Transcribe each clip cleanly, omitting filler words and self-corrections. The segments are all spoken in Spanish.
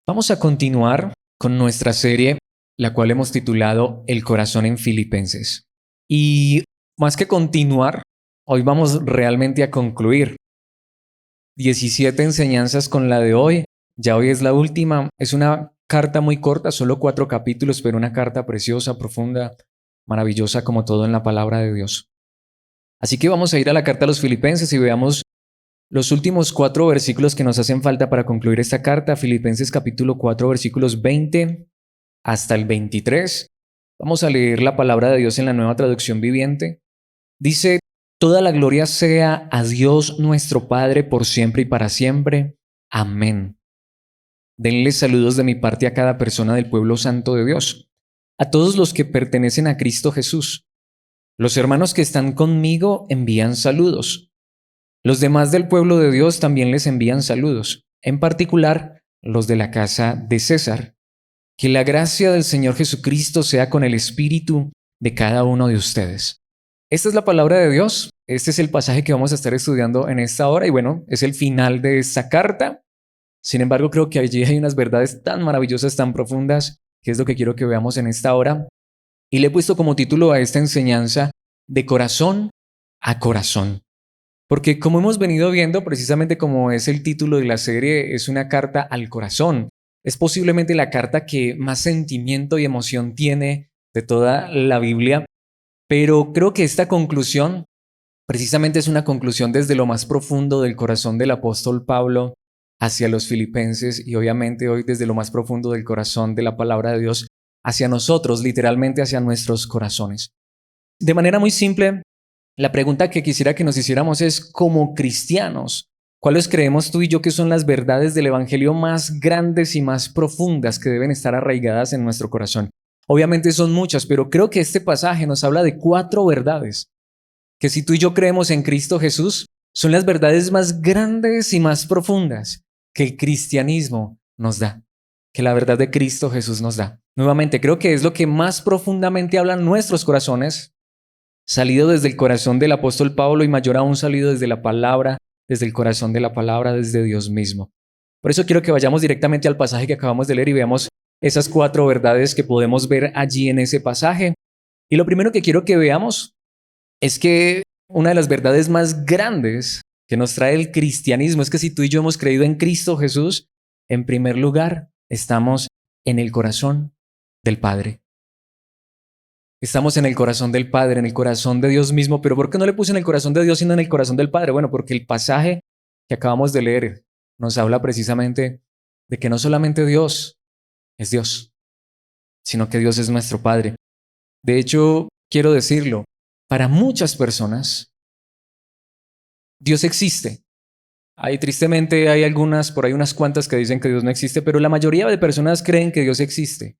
Vamos a continuar con nuestra serie, la cual hemos titulado El corazón en Filipenses. Y más que continuar, hoy vamos realmente a concluir 17 enseñanzas con la de hoy. Ya hoy es la última. Es una carta muy corta, solo 4 capítulos, pero una carta preciosa, profunda, maravillosa como todo en la palabra de Dios. Así que vamos a ir a la carta a los Filipenses y veamos los últimos 4 versículos que nos hacen falta para concluir esta carta. Filipenses capítulo 4, versículos 20 hasta el 23. Vamos a leer la palabra de Dios en la Nueva Traducción Viviente. Dice: toda la gloria sea a Dios nuestro Padre por siempre y para siempre. Amén. Denle saludos de mi parte a cada persona del pueblo santo de Dios, a todos los que pertenecen a Cristo Jesús. Los hermanos que están conmigo envían saludos. Los demás del pueblo de Dios también les envían saludos, en particular los de la casa de César. Que la gracia del Señor Jesucristo sea con el espíritu de cada uno de ustedes. Esta es la palabra de Dios. Este es el pasaje que vamos a estar estudiando en esta hora y bueno, es el final de esta carta. Sin embargo, creo que allí hay unas verdades tan maravillosas, tan profundas, que es lo que quiero que veamos en esta hora. Y le he puesto como título a esta enseñanza: de corazón a corazón. Porque como hemos venido viendo, precisamente como es el título de la serie, es una carta al corazón. Es posiblemente la carta que más sentimiento y emoción tiene de toda la Biblia, pero creo que esta conclusión precisamente es una conclusión desde lo más profundo del corazón del apóstol Pablo hacia los filipenses y obviamente hoy desde lo más profundo del corazón de la palabra de Dios hacia nosotros, literalmente hacia nuestros corazones. De manera muy simple, la pregunta que quisiera que nos hiciéramos es: como cristianos, ¿cuáles creemos tú y yo que son las verdades del evangelio más grandes y más profundas que deben estar arraigadas en nuestro corazón? Obviamente son muchas, pero creo que este pasaje nos habla de 4 verdades que, si tú y yo creemos en Cristo Jesús, son las verdades más grandes y más profundas que el cristianismo nos da, que la verdad de Cristo Jesús nos da. Nuevamente, creo que es lo que más profundamente hablan nuestros corazones, salido desde el corazón del apóstol Pablo y mayor aún salido desde la palabra, desde el corazón de la palabra, desde Dios mismo. Por eso quiero que vayamos directamente al pasaje que acabamos de leer y veamos esas 4 verdades que podemos ver allí en ese pasaje. Y lo primero que quiero que veamos es que una de las verdades más grandes que nos trae el cristianismo es que si tú y yo hemos creído en Cristo Jesús, en primer lugar, estamos en el corazón del Padre. Estamos en el corazón del Padre, en el corazón de Dios mismo. ¿Pero por qué no le puse en el corazón de Dios sino en el corazón del Padre? Bueno, porque el pasaje que acabamos de leer nos habla precisamente de que no solamente Dios es Dios, sino que Dios es nuestro Padre. De hecho, quiero decirlo, para muchas personas, Dios existe. Tristemente hay algunas, por ahí unas cuantas que dicen que Dios no existe, pero la mayoría de personas creen que Dios existe.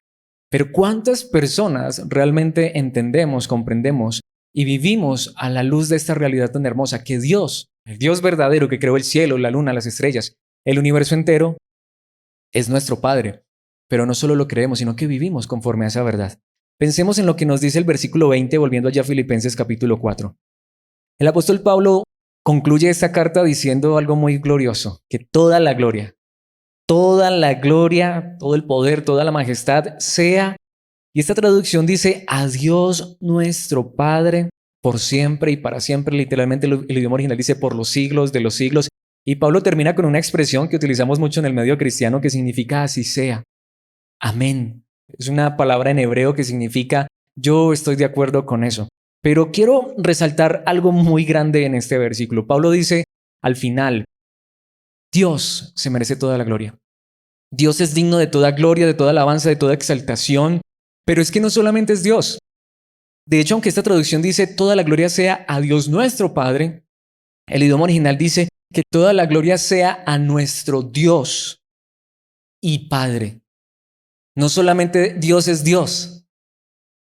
Pero ¿cuántas personas realmente entendemos, comprendemos y vivimos a la luz de esta realidad tan hermosa? Que Dios, el Dios verdadero que creó el cielo, la luna, las estrellas, el universo entero, es nuestro Padre. Pero no solo lo creemos, sino que vivimos conforme a esa verdad. Pensemos en lo que nos dice el versículo 20, volviendo allá a Filipenses capítulo 4. El apóstol Pablo concluye esta carta diciendo algo muy glorioso: que toda la gloria, todo el poder, toda la majestad sea, y esta traducción dice, a Dios nuestro Padre por siempre y para siempre. Literalmente el idioma original dice por los siglos de los siglos. Y Pablo termina con una expresión que utilizamos mucho en el medio cristiano que significa así sea. Amén. Es una palabra en hebreo que significa yo estoy de acuerdo con eso. Pero quiero resaltar algo muy grande en este versículo. Pablo dice al final: Dios se merece toda la gloria. Dios es digno de toda gloria, de toda alabanza, de toda exaltación. Pero es que no solamente es Dios. De hecho, aunque esta traducción dice toda la gloria sea a Dios nuestro Padre, el idioma original dice que toda la gloria sea a nuestro Dios y Padre. No solamente Dios es Dios.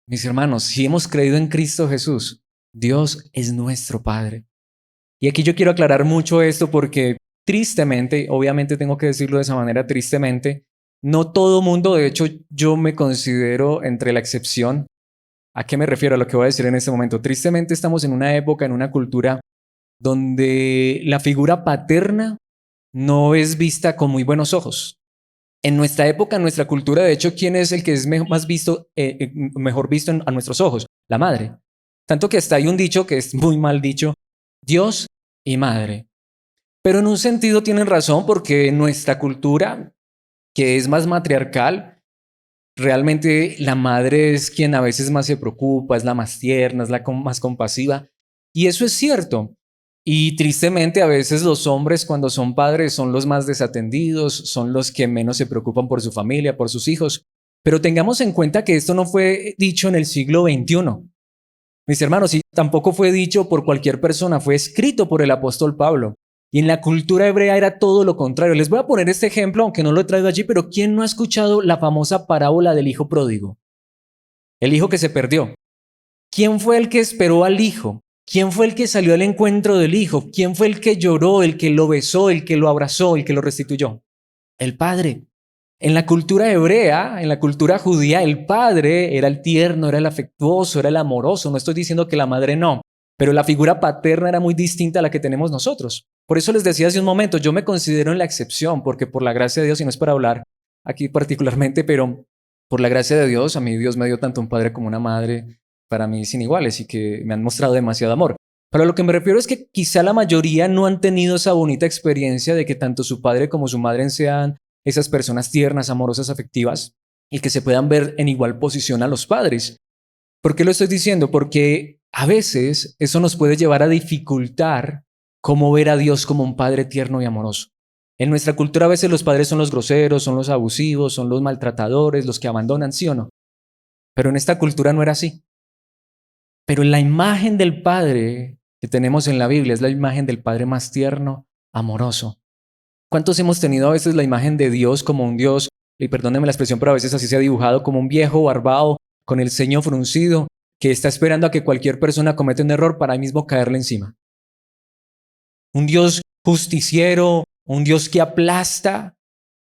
Mis hermanos, si hemos creído en Cristo Jesús, Dios es nuestro Padre. Y aquí yo quiero aclarar mucho esto porque tristemente, obviamente tengo que decirlo de esa manera, tristemente, no todo mundo, de hecho yo me considero entre la excepción. ¿A qué me refiero? A lo que voy a decir en este momento. Tristemente estamos en una época, en una cultura donde la figura paterna no es vista con muy buenos ojos. En nuestra época, en nuestra cultura, de hecho, ¿quién es el que es mejor visto a nuestros ojos? La madre. Tanto que hasta hay un dicho que es muy mal dicho, Dios y madre. Pero en un sentido tienen razón porque en nuestra cultura, que es más matriarcal, realmente la madre es quien a veces más se preocupa, es la más tierna, es la más compasiva. Y eso es cierto. Y tristemente a veces los hombres cuando son padres son los más desatendidos, son los que menos se preocupan por su familia, por sus hijos. Pero tengamos en cuenta que esto no fue dicho en el siglo XXI. Mis hermanos, y tampoco fue dicho por cualquier persona, fue escrito por el apóstol Pablo. Y en la cultura hebrea era todo lo contrario. Les voy a poner este ejemplo, aunque no lo he traído allí, pero ¿quién no ha escuchado la famosa parábola del hijo pródigo? El hijo que se perdió. ¿Quién fue el que esperó al hijo? ¿Quién fue el que salió al encuentro del hijo? ¿Quién fue el que lloró, el que lo besó, el que lo abrazó, el que lo restituyó? El padre. En la cultura hebrea, en la cultura judía, el padre era el tierno, era el afectuoso, era el amoroso. No estoy diciendo que la madre no, pero la figura paterna era muy distinta a la que tenemos nosotros. Por eso les decía hace un momento, yo me considero en la excepción, porque por la gracia de Dios, y no es para hablar aquí particularmente, pero por la gracia de Dios, a mí Dios me dio tanto un padre como una madre para mí sin iguales y que me han mostrado demasiado amor. Pero a lo que me refiero es que quizá la mayoría no han tenido esa bonita experiencia de que tanto su padre como su madre sean esas personas tiernas, amorosas, afectivas y que se puedan ver en igual posición a los padres. ¿Por qué lo estoy diciendo? Porque a veces eso nos puede llevar a dificultar cómo ver a Dios como un padre tierno y amoroso. En nuestra cultura a veces los padres son los groseros, son los abusivos, son los maltratadores, los que abandonan, ¿sí o no? Pero en esta cultura no era así. Pero la imagen del padre que tenemos en la Biblia es la imagen del padre más tierno, amoroso. ¿Cuántos hemos tenido a veces la imagen de Dios como un Dios, y perdónenme la expresión, pero a veces así se ha dibujado como un viejo barbado con el ceño fruncido que está esperando a que cualquier persona cometa un error para ahí mismo caerle encima? Un Dios justiciero, un Dios que aplasta.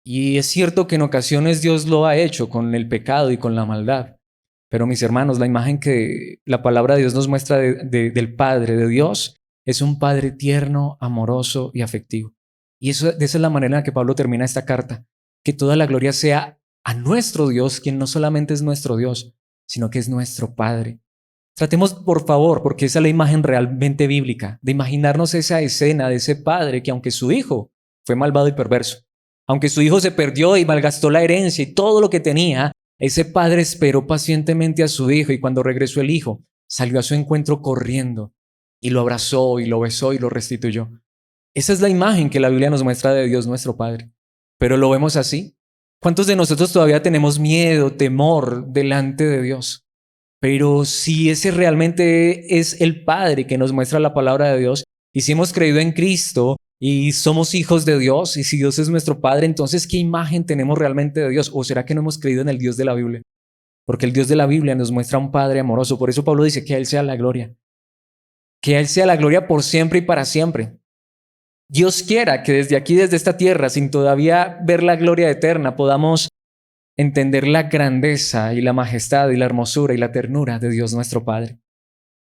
Y es cierto que en ocasiones Dios lo ha hecho con el pecado y con la maldad. Pero mis hermanos, la imagen que la palabra de Dios nos muestra del Padre, de Dios, es un Padre tierno, amoroso y afectivo. Y esa es la manera en la que Pablo termina esta carta. Que toda la gloria sea a nuestro Dios, quien no solamente es nuestro Dios, sino que es nuestro Padre. Tratemos, por favor, porque esa es la imagen realmente bíblica, de imaginarnos esa escena de ese padre que aunque su hijo fue malvado y perverso, aunque su hijo se perdió y malgastó la herencia y todo lo que tenía, ese padre esperó pacientemente a su hijo y cuando regresó el hijo, salió a su encuentro corriendo y lo abrazó y lo besó y lo restituyó. Esa es la imagen que la Biblia nos muestra de Dios nuestro Padre. Pero ¿lo vemos así? ¿Cuántos de nosotros todavía tenemos miedo, temor delante de Dios? Pero si ese realmente es el Padre que nos muestra la palabra de Dios, y si hemos creído en Cristo y somos hijos de Dios, y si Dios es nuestro Padre, entonces ¿qué imagen tenemos realmente de Dios? ¿O será que no hemos creído en el Dios de la Biblia? Porque el Dios de la Biblia nos muestra un Padre amoroso. Por eso Pablo dice que a Él sea la gloria. Que a Él sea la gloria por siempre y para siempre. Dios quiera que desde aquí, desde esta tierra, sin todavía ver la gloria eterna, podamos entender la grandeza y la majestad y la hermosura y la ternura de Dios nuestro Padre.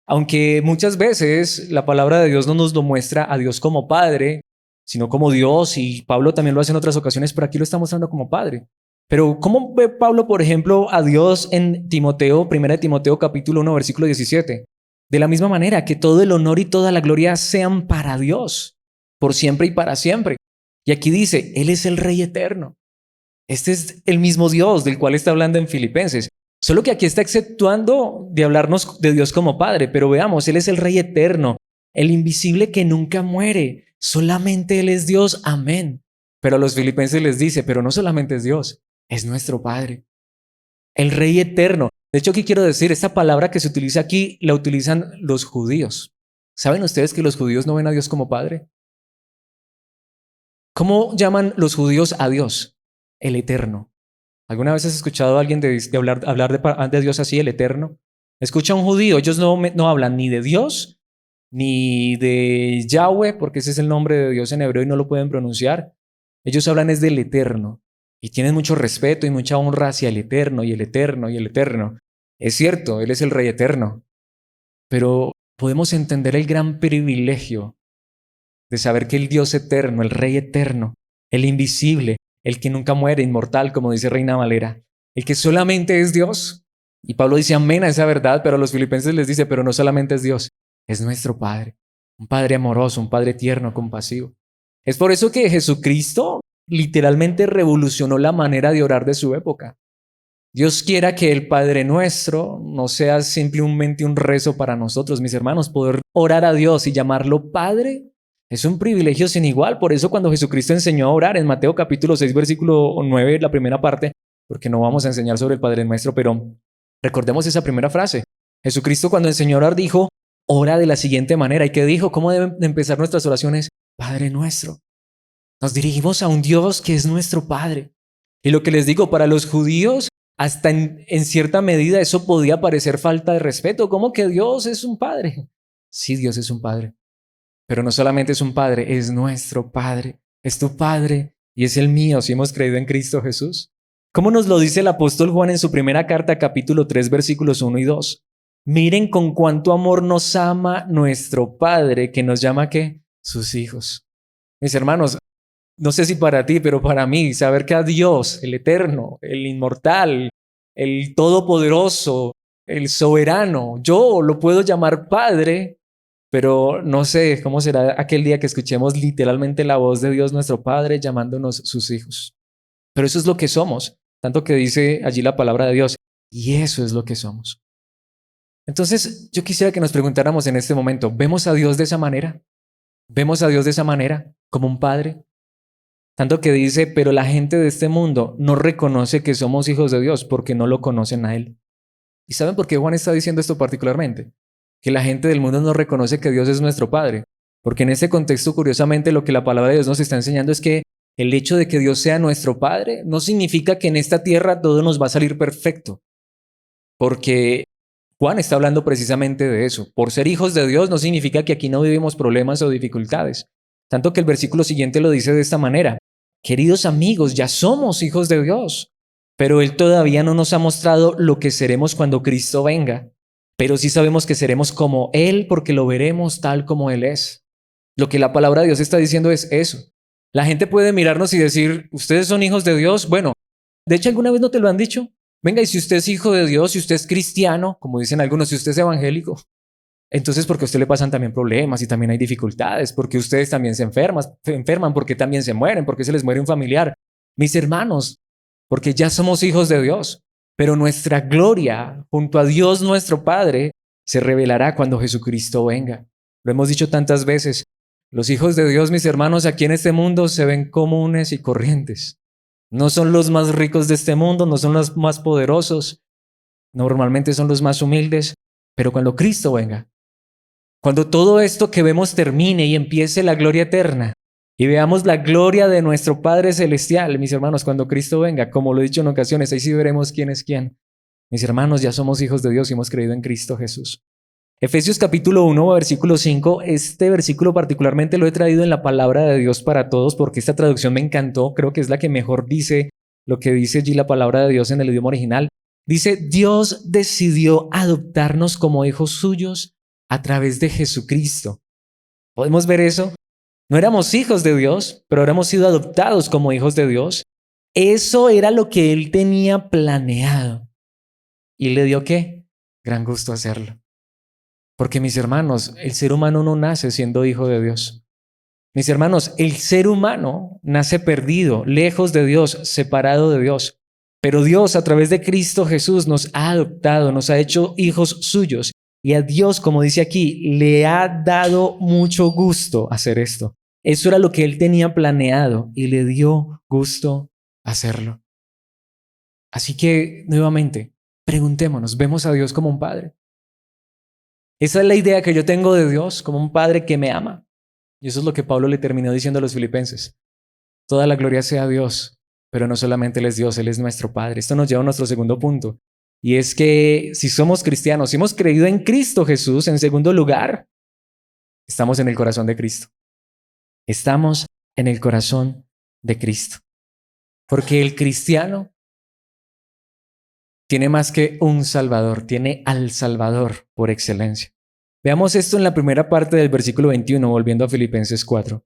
Aunque muchas veces la palabra de Dios no nos lo muestra a Dios como Padre, sino como Dios, y Pablo también lo hace en otras ocasiones, pero aquí lo está mostrando como Padre. Pero ¿cómo ve Pablo, por ejemplo, a Dios en Timoteo, 1 Timoteo capítulo 1, versículo 17? De la misma manera, que todo el honor y toda la gloria sean para Dios, por siempre y para siempre. Y aquí dice, Él es el Rey eterno. Este es el mismo Dios del cual está hablando en Filipenses. Solo que aquí está exceptuando de hablarnos de Dios como Padre, pero veamos, Él es el Rey eterno, el invisible que nunca muere. Solamente Él es Dios, amén. Pero a los filipenses les dice, pero no solamente es Dios, es nuestro Padre, el Rey eterno. De hecho, ¿qué quiero decir? Esta palabra que se utiliza aquí la utilizan los judíos. ¿Saben ustedes que los judíos no ven a Dios como Padre? ¿Cómo llaman los judíos a Dios? El Eterno. ¿Alguna vez has escuchado a alguien de hablar de Dios así, el Eterno? Escucha a un judío, ellos no hablan ni de Dios, ni de Yahweh, porque ese es el nombre de Dios en hebreo y no lo pueden pronunciar. Ellos hablan es del Eterno y tienen mucho respeto y mucha honra hacia el Eterno y el Eterno y el Eterno. Es cierto, Él es el Rey Eterno, pero podemos entender el gran privilegio de saber que el Dios eterno, el Rey eterno, el invisible, el que nunca muere, inmortal, como dice Reina Valera, el que solamente es Dios. Y Pablo dice amén a esa verdad, pero a los filipenses les dice, pero no solamente es Dios, es nuestro Padre, un Padre amoroso, un Padre tierno, compasivo. Es por eso que Jesucristo literalmente revolucionó la manera de orar de su época. Dios quiera que el Padre Nuestro no sea simplemente un rezo para nosotros, mis hermanos. Poder orar a Dios y llamarlo Padre es un privilegio sin igual. Por eso cuando Jesucristo enseñó a orar en Mateo capítulo 6, versículo 9, la primera parte, porque no vamos a enseñar sobre el Padre Nuestro, pero recordemos esa primera frase. Jesucristo cuando enseñó a orar dijo, ora de la siguiente manera. ¿Y qué dijo? ¿Cómo deben empezar nuestras oraciones? Padre Nuestro. Nos dirigimos a un Dios que es nuestro Padre. Y lo que les digo, para los judíos, hasta en cierta medida eso podía parecer falta de respeto. ¿Cómo que Dios es un Padre? Sí, Dios es un Padre. Pero no solamente es un Padre, es nuestro Padre. Es tu Padre y es el mío si hemos creído en Cristo Jesús. ¿Cómo nos lo dice el apóstol Juan en su primera carta, capítulo 3, versículos 1 y 2? Miren con cuánto amor nos ama nuestro Padre, que nos llama ¿qué? Sus hijos. Mis hermanos, no sé si para ti, pero para mí, saber que a Dios, el eterno, el inmortal, el todopoderoso, el soberano, yo lo puedo llamar Padre, pero no sé cómo será aquel día que escuchemos literalmente la voz de Dios nuestro Padre llamándonos sus hijos. Pero eso es lo que somos, tanto que dice allí la palabra de Dios, y eso es lo que somos. Entonces, yo quisiera que nos preguntáramos en este momento, ¿vemos a Dios de esa manera? ¿Vemos a Dios de esa manera, como un Padre? Tanto que dice, pero la gente de este mundo no reconoce que somos hijos de Dios porque no lo conocen a Él. ¿Y saben por qué Juan está diciendo esto particularmente? Que la gente del mundo no reconoce que Dios es nuestro Padre. Porque en ese contexto, curiosamente, lo que la palabra de Dios nos está enseñando es que el hecho de que Dios sea nuestro Padre no significa que en esta tierra todo nos va a salir perfecto. Porque Juan está hablando precisamente de eso. Por ser hijos de Dios no significa que aquí no vivimos problemas o dificultades. Tanto que el versículo siguiente lo dice de esta manera. Queridos amigos, ya somos hijos de Dios, pero Él todavía no nos ha mostrado lo que seremos cuando Cristo venga. Pero sí sabemos que seremos como Él porque lo veremos tal como Él es. Lo que la palabra de Dios está diciendo es eso. La gente puede mirarnos y decir, ¿ustedes son hijos de Dios? Bueno, de hecho, ¿alguna vez no te lo han dicho? Venga, y si usted es hijo de Dios, si usted es cristiano, como dicen algunos, si usted es evangélico, entonces porque a usted le pasan también problemas y también hay dificultades, porque ustedes también se enferman, porque también se mueren, porque se les muere un familiar. Mis hermanos, porque ya somos hijos de Dios, pero nuestra gloria junto a Dios nuestro Padre se revelará cuando Jesucristo venga. Lo hemos dicho tantas veces. Los hijos de Dios, mis hermanos, aquí en este mundo se ven comunes y corrientes. No son los más ricos de este mundo, no son los más poderosos, normalmente son los más humildes, pero cuando Cristo venga, cuando todo esto que vemos termine y empiece la gloria eterna y veamos la gloria de nuestro Padre Celestial, mis hermanos, cuando Cristo venga, como lo he dicho en ocasiones, ahí sí veremos quién es quién. Mis hermanos, ya somos hijos de Dios y hemos creído en Cristo Jesús. Efesios capítulo 1, versículo 5, este versículo particularmente lo he traído en la palabra de Dios para todos porque esta traducción me encantó, creo que es la que mejor dice lo que dice allí la palabra de Dios en el idioma original. Dice, Dios decidió adoptarnos como hijos suyos a través de Jesucristo. ¿Podemos ver eso? No éramos hijos de Dios, pero hemos sido adoptados como hijos de Dios. Eso era lo que Él tenía planeado. ¿Y le dio qué? Gran gusto hacerlo. Porque mis hermanos, el ser humano no nace siendo hijo de Dios. Mis hermanos, el ser humano nace perdido, lejos de Dios, separado de Dios. Pero Dios a través de Cristo Jesús nos ha adoptado, nos ha hecho hijos suyos. Y a Dios, como dice aquí, le ha dado mucho gusto hacer esto. Eso era lo que Él tenía planeado y le dio gusto hacerlo. Así que, nuevamente, preguntémonos, ¿vemos a Dios como un padre? Esa es la idea que yo tengo de Dios, como un padre que me ama. Y eso es lo que Pablo le terminó diciendo a los filipenses. Toda la gloria sea a Dios, pero no solamente Él es Dios, Él es nuestro Padre. Esto nos lleva a nuestro segundo punto. Y es que si somos cristianos, si hemos creído en Cristo Jesús, en segundo lugar, estamos en el corazón de Cristo. Estamos en el corazón de Cristo. Porque el cristiano tiene más que un Salvador, tiene al Salvador por excelencia. Veamos esto en la primera parte del versículo 21, volviendo a Filipenses 4.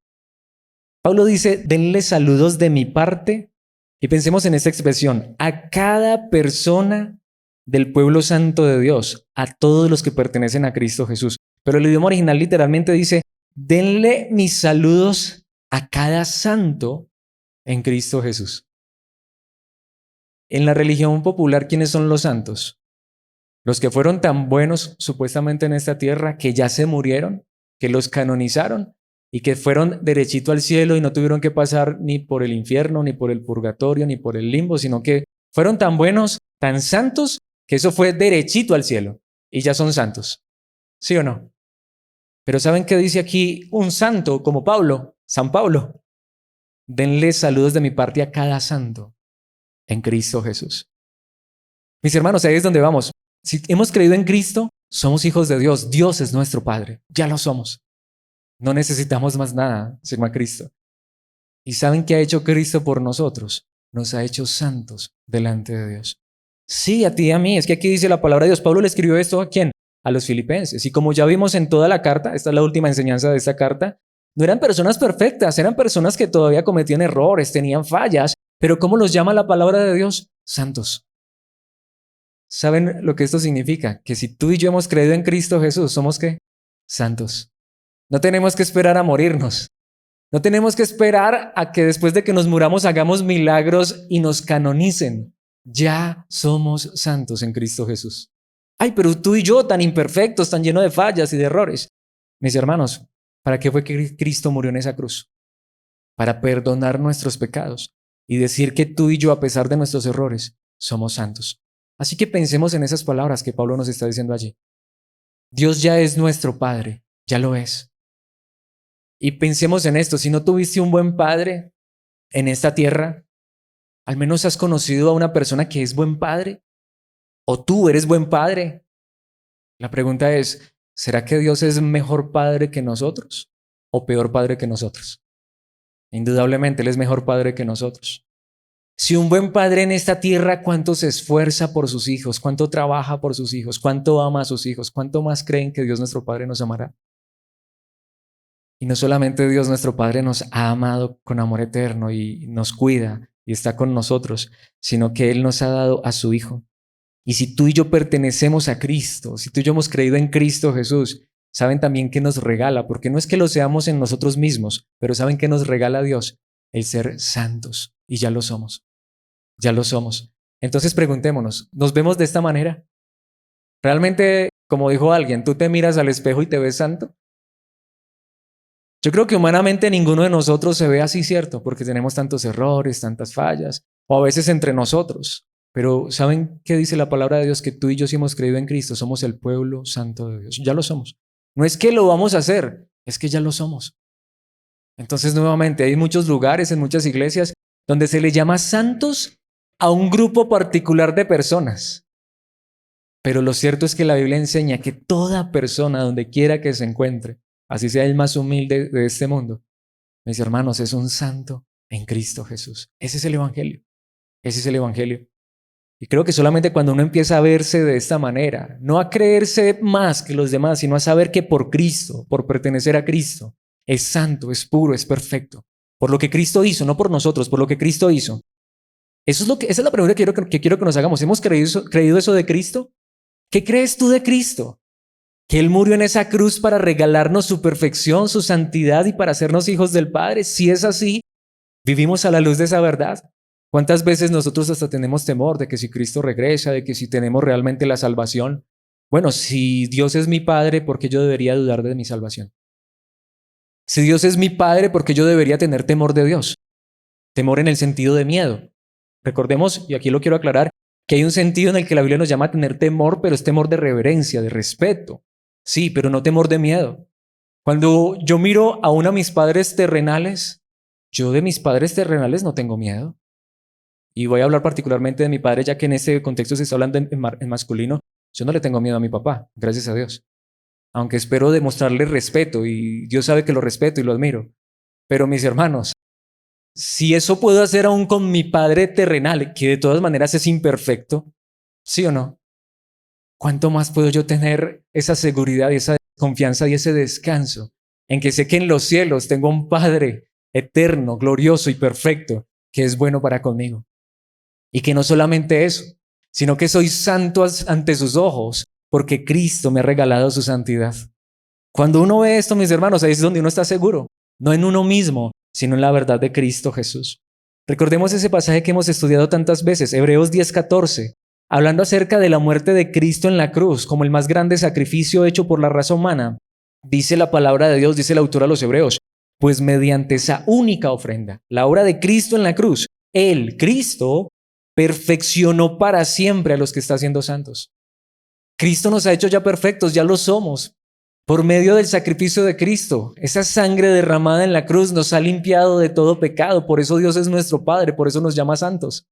Pablo dice, denle saludos de mi parte Y pensemos en esta expresión, a cada persona del pueblo santo de Dios, a todos los que pertenecen a Cristo Jesús. Pero el idioma original literalmente dice, denle mis saludos a cada santo en Cristo Jesús. En la religión popular, ¿quiénes son los santos? Los que fueron tan buenos supuestamente en esta tierra, que ya se murieron, que los canonizaron y que fueron derechito al cielo y no tuvieron que pasar ni por el infierno, ni por el purgatorio, ni por el limbo, sino que fueron tan buenos, tan santos, que eso fue derechito al cielo y ya son santos. ¿Sí o no? Pero ¿saben qué dice aquí un santo como Pablo, San Pablo? Denle saludos de mi parte a cada santo en Cristo Jesús. Mis hermanos, ahí es donde vamos. Si hemos creído en Cristo, somos hijos de Dios. Dios es nuestro Padre. Ya lo somos. No necesitamos más nada, se llama Cristo. ¿Y saben qué ha hecho Cristo por nosotros? Nos ha hecho santos delante de Dios. Sí, a ti y a mí. Es que aquí dice la palabra de Dios. Pablo le escribió esto ¿a quién? A los filipenses. Y como ya vimos en toda la carta, esta es la última enseñanza de esta carta, no eran personas perfectas, eran personas que todavía cometían errores, tenían fallas, pero ¿cómo los llama la palabra de Dios? Santos. ¿Saben lo que esto significa? Que si tú y yo hemos creído en Cristo Jesús, ¿somos qué? Santos. No tenemos que esperar a morirnos. No tenemos que esperar a que después de que nos muramos hagamos milagros y nos canonicen. Ya somos santos en Cristo Jesús. Ay, pero tú y yo tan imperfectos, tan llenos de fallas y de errores. Mis hermanos, ¿para qué fue que Cristo murió en esa cruz? Para perdonar nuestros pecados y decir que tú y yo, a pesar de nuestros errores, somos santos. Así que pensemos en esas palabras que Pablo nos está diciendo allí. Dios ya es nuestro Padre, ya lo es. Y pensemos en esto, si no tuviste un buen padre en esta tierra, al menos has conocido a una persona que es buen padre, o tú eres buen padre. La pregunta es, ¿será que Dios es mejor padre que nosotros o peor padre que nosotros? Indudablemente Él es mejor padre que nosotros. Si un buen padre en esta tierra, ¿cuánto se esfuerza por sus hijos? ¿Cuánto trabaja por sus hijos? ¿Cuánto ama a sus hijos? ¿Cuánto más creen que Dios nuestro Padre nos amará? Y no solamente Dios nuestro Padre nos ha amado con amor eterno y nos cuida y está con nosotros, sino que Él nos ha dado a su Hijo. Y si tú y yo pertenecemos a Cristo, si tú y yo hemos creído en Cristo Jesús, saben también que nos regala, porque no es que lo seamos en nosotros mismos, pero saben que nos regala Dios el ser santos. Y ya lo somos, ya lo somos. Entonces preguntémonos, ¿nos vemos de esta manera? ¿Realmente, como dijo alguien, tú te miras al espejo y te ves santo? Yo creo que humanamente ninguno de nosotros se ve así, ¿cierto? Porque tenemos tantos errores, tantas fallas, o a veces entre nosotros. Pero ¿saben qué dice la palabra de Dios? Que tú y yo, si hemos creído en Cristo, somos el pueblo santo de Dios. Ya lo somos. No es que lo vamos a hacer, es que ya lo somos. Entonces, nuevamente, hay muchos lugares, en muchas iglesias, donde se le llama santos a un grupo particular de personas. Pero lo cierto es que la Biblia enseña que toda persona, donde quiera que se encuentre, así sea el más humilde de este mundo, mis hermanos, es un santo en Cristo Jesús. Ese es el Evangelio. Ese es el Evangelio. Y creo que solamente cuando uno empieza a verse de esta manera, no a creerse más que los demás, sino a saber que por Cristo, por pertenecer a Cristo, es santo, es puro, es perfecto. Por lo que Cristo hizo, no por nosotros, por lo que Cristo hizo. Esa es la pregunta que quiero que nos hagamos. ¿Hemos creído eso de Cristo? ¿Qué crees tú de Cristo? Que Él murió en esa cruz para regalarnos su perfección, su santidad y para hacernos hijos del Padre. Si es así, vivimos a la luz de esa verdad. ¿Cuántas veces nosotros hasta tenemos temor de que si Cristo regresa, de que si tenemos realmente la salvación? Bueno, si Dios es mi Padre, ¿por qué yo debería dudar de mi salvación? Si Dios es mi Padre, ¿por qué yo debería tener temor de Dios? Temor en el sentido de miedo. Recordemos, y aquí lo quiero aclarar, que hay un sentido en el que la Biblia nos llama a tener temor, pero es temor de reverencia, de respeto. Sí, pero no temor de miedo. Cuando yo miro aún a mis padres terrenales, yo de mis padres terrenales no tengo miedo. Y voy a hablar particularmente de mi padre, ya que en este contexto se está hablando en masculino. Yo no le tengo miedo a mi papá, gracias a Dios. Aunque espero demostrarle respeto y Dios sabe que lo respeto y lo admiro. Pero mis hermanos, si eso puedo hacer aún con mi padre terrenal, que de todas maneras es imperfecto, ¿sí o no? ¿Cuánto más puedo yo tener esa seguridad y esa confianza y ese descanso en que sé que en los cielos tengo un Padre eterno, glorioso y perfecto que es bueno para conmigo? Y que no solamente eso, sino que soy santo ante sus ojos, porque Cristo me ha regalado su santidad. Cuando uno ve esto, mis hermanos, ahí es donde uno está seguro, no en uno mismo, sino en la verdad de Cristo Jesús. Recordemos ese pasaje que hemos estudiado tantas veces, Hebreos 10:14, hablando acerca de la muerte de Cristo en la cruz, como el más grande sacrificio hecho por la raza humana. Dice la palabra de Dios, dice el autor a los Hebreos, pues mediante esa única ofrenda, la obra de Cristo en la cruz, Él, Cristo, perfeccionó para siempre a los que está haciendo santos. Cristo nos ha hecho ya perfectos, ya lo somos. Por medio del sacrificio de Cristo, esa sangre derramada en la cruz nos ha limpiado de todo pecado. Por eso Dios es nuestro Padre, por eso nos llama santos.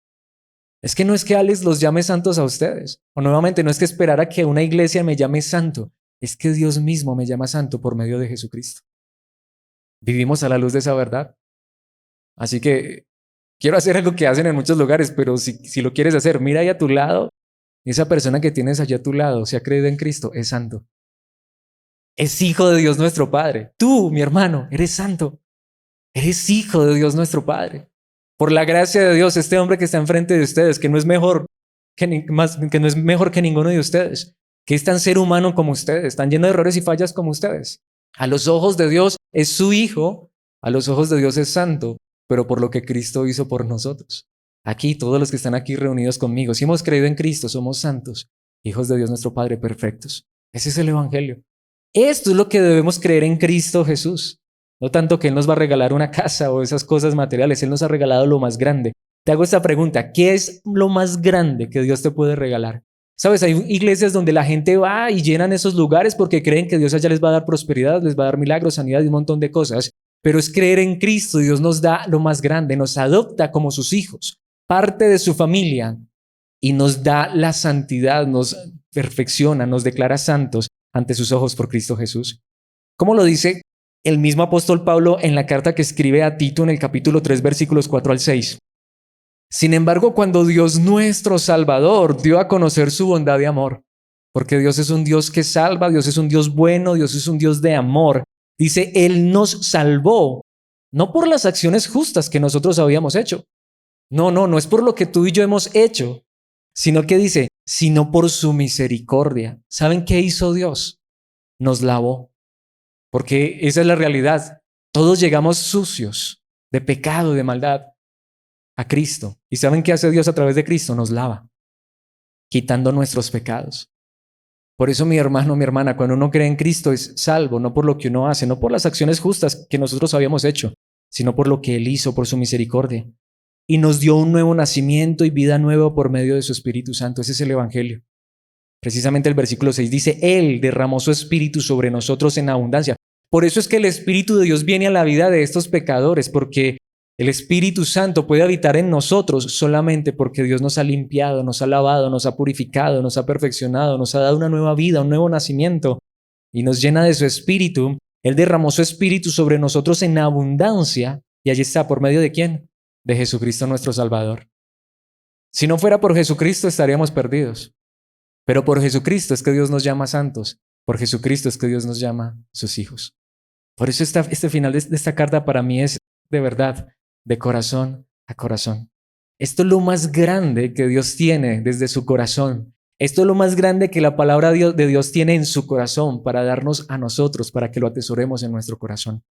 Es que no es que Alex los llame santos a ustedes. O nuevamente, no es que esperar a que una iglesia me llame santo. Es que Dios mismo me llama santo por medio de Jesucristo. Vivimos a la luz de esa verdad. Así que quiero hacer algo que hacen en muchos lugares, pero si lo quieres hacer, mira ahí a tu lado. Esa persona que tienes allá a tu lado, si ha creído en Cristo, es santo. Es hijo de Dios nuestro Padre. Tú, mi hermano, eres santo. Eres hijo de Dios nuestro Padre. Por la gracia de Dios, este hombre que está enfrente de ustedes, que no es mejor que no es mejor que ninguno de ustedes, que es tan ser humano como ustedes, tan lleno de errores y fallas como ustedes. A los ojos de Dios es su hijo, a los ojos de Dios es santo, pero por lo que Cristo hizo por nosotros. Aquí, todos los que están aquí reunidos conmigo, si hemos creído en Cristo, somos santos, hijos de Dios nuestro Padre, perfectos. Ese es el Evangelio. Esto es lo que debemos creer en Cristo Jesús. No tanto que Él nos va a regalar una casa o esas cosas materiales, Él nos ha regalado lo más grande. Te hago esta pregunta, ¿qué es lo más grande que Dios te puede regalar? Sabes, hay iglesias donde la gente va y llenan esos lugares porque creen que Dios allá les va a dar prosperidad, les va a dar milagros, sanidad y un montón de cosas. Pero es creer en Cristo, Dios nos da lo más grande, nos adopta como sus hijos, parte de su familia y nos da la santidad, nos perfecciona, nos declara santos ante sus ojos por Cristo Jesús. ¿Cómo lo dice el mismo apóstol Pablo en la carta que escribe a Tito en el capítulo 3, versículos 4 al 6? Sin embargo, cuando Dios nuestro Salvador dio a conocer su bondad y amor, porque Dios es un Dios que salva, Dios es un Dios bueno, Dios es un Dios de amor, dice, Él nos salvó, no por las acciones justas que nosotros habíamos hecho. No es por lo que tú y yo hemos hecho, sino que dice, sino por su misericordia. ¿Saben qué hizo Dios? Nos lavó, porque esa es la realidad. Todos llegamos sucios de pecado, de maldad, a Cristo. ¿Y saben qué hace Dios a través de Cristo? Nos lava, quitando nuestros pecados. Por eso, mi hermano, mi hermana, cuando uno cree en Cristo es salvo, no por lo que uno hace, no por las acciones justas que nosotros habíamos hecho, sino por lo que Él hizo, por su misericordia. Y nos dio un nuevo nacimiento y vida nueva por medio de su Espíritu Santo. Ese es el Evangelio. Precisamente el versículo 6 dice, Él derramó su Espíritu sobre nosotros en abundancia. Por eso es que el Espíritu de Dios viene a la vida de estos pecadores, porque el Espíritu Santo puede habitar en nosotros solamente porque Dios nos ha limpiado, nos ha lavado, nos ha purificado, nos ha perfeccionado, nos ha dado una nueva vida, un nuevo nacimiento y nos llena de su Espíritu. Él derramó su Espíritu sobre nosotros en abundancia y allí está, ¿por medio de quién? De Jesucristo nuestro Salvador. Si no fuera por Jesucristo estaríamos perdidos, pero por Jesucristo es que Dios nos llama santos, por Jesucristo es que Dios nos llama sus hijos. Por eso este final de esta carta para mí es de verdad, de corazón a corazón. Esto es lo más grande que Dios tiene desde su corazón. Esto es lo más grande que la palabra de Dios tiene en su corazón para darnos a nosotros, para que lo atesoremos en nuestro corazón.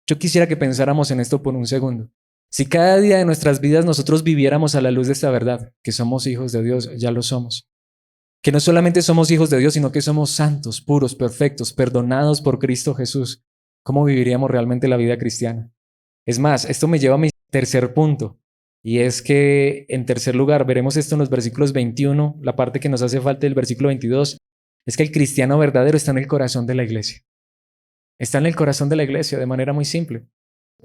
Yo quisiera que pensáramos en esto por un segundo. Si cada día de nuestras vidas nosotros viviéramos a la luz de esta verdad, que somos hijos de Dios, ya lo somos. Que no solamente somos hijos de Dios, sino que somos santos, puros, perfectos, perdonados por Cristo Jesús. ¿Cómo viviríamos realmente la vida cristiana? Es más, esto me lleva a mi tercer punto, y es que en tercer lugar, veremos esto en los versículos 21, la parte que nos hace falta del versículo 22, es que el cristiano verdadero está en el corazón de la iglesia. Está en el corazón de la iglesia de manera muy simple.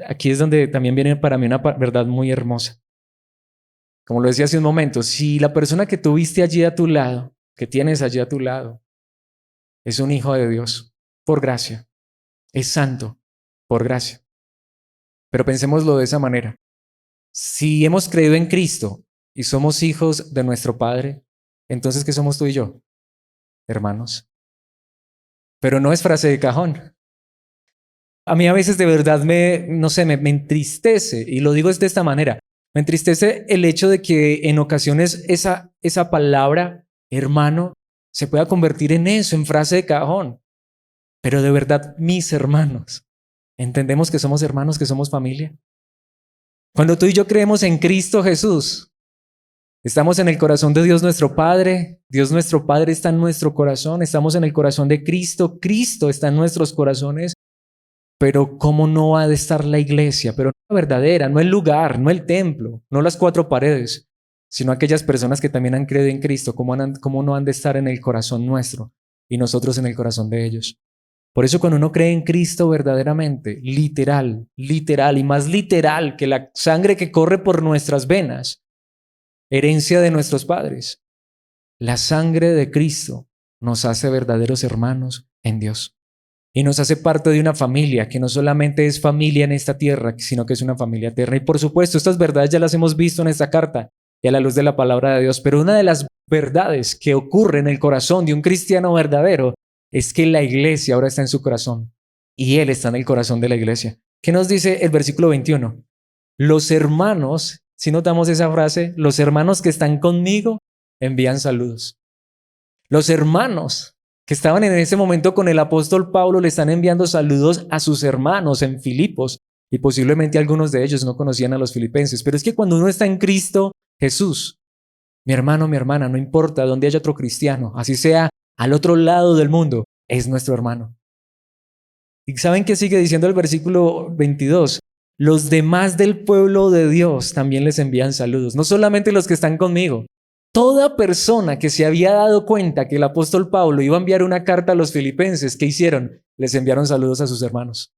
Aquí es donde también viene para mí una verdad muy hermosa. Como lo decía hace un momento, si la persona que tuviste allí a tu lado, que tienes allí a tu lado, es un hijo de Dios, por gracia, es santo, por gracia. Pero pensémoslo de esa manera. Si hemos creído en Cristo y somos hijos de nuestro Padre, entonces ¿qué somos tú y yo? Hermanos. Pero no es frase de cajón. A mí a veces de verdad me entristece, y lo digo de esta manera. Me entristece el hecho de que en ocasiones esa palabra, hermano, se pueda convertir en eso, en frase de cajón. Pero de verdad, mis hermanos, ¿entendemos que somos hermanos, que somos familia? Cuando tú y yo creemos en Cristo Jesús, estamos en el corazón de Dios nuestro Padre. Dios nuestro Padre está en nuestro corazón. Estamos en el corazón de Cristo. Cristo está en nuestros corazones. Pero ¿cómo no ha de estar la iglesia? Pero no la verdadera, no el lugar, no el templo, no las cuatro paredes, sino aquellas personas que también han creído en Cristo. ¿Cómo no han de estar en el corazón nuestro y nosotros en el corazón de ellos? Por eso cuando uno cree en Cristo verdaderamente, literal, literal y más literal que la sangre que corre por nuestras venas, herencia de nuestros padres, la sangre de Cristo nos hace verdaderos hermanos en Dios y nos hace parte de una familia que no solamente es familia en esta tierra, sino que es una familia eterna. Y por supuesto, estas verdades ya las hemos visto en esta carta y a la luz de la palabra de Dios, pero una de las verdades que ocurre en el corazón de un cristiano verdadero es que la iglesia ahora está en su corazón y él está en el corazón de la iglesia. ¿Qué nos dice el versículo 21? Los hermanos, si notamos esa frase, los hermanos que están conmigo envían saludos. Los hermanos que estaban en ese momento con el apóstol Pablo le están enviando saludos a sus hermanos en Filipos y posiblemente algunos de ellos no conocían a los filipenses. Pero es que cuando uno está en Cristo Jesús, mi hermano, mi hermana, no importa dónde haya otro cristiano, así sea al otro lado del mundo, es nuestro hermano. ¿Y saben qué sigue diciendo el versículo 22? Los demás del pueblo de Dios también les envían saludos, no solamente los que están conmigo. Toda persona que se había dado cuenta que el apóstol Pablo iba a enviar una carta a los filipenses, ¿qué hicieron? Les enviaron saludos a sus hermanos.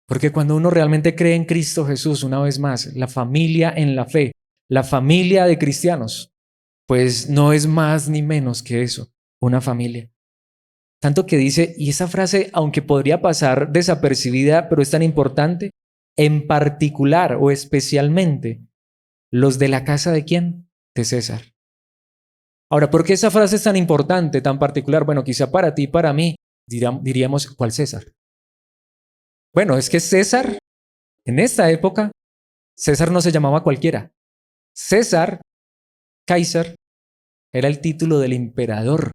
Porque cuando uno realmente cree en Cristo Jesús, una vez más, la familia en la fe, la familia de cristianos, pues no es más ni menos que eso, una familia. Tanto que dice, y esa frase, aunque podría pasar desapercibida, pero es tan importante, en particular o especialmente, los de la casa de ¿quién? De César. Ahora, ¿por qué esa frase es tan importante, tan particular? Bueno, quizá para ti y para mí diríamos, ¿cuál César? Bueno, es que César, en esta época, César no se llamaba cualquiera. César, Kaiser, era el título del emperador,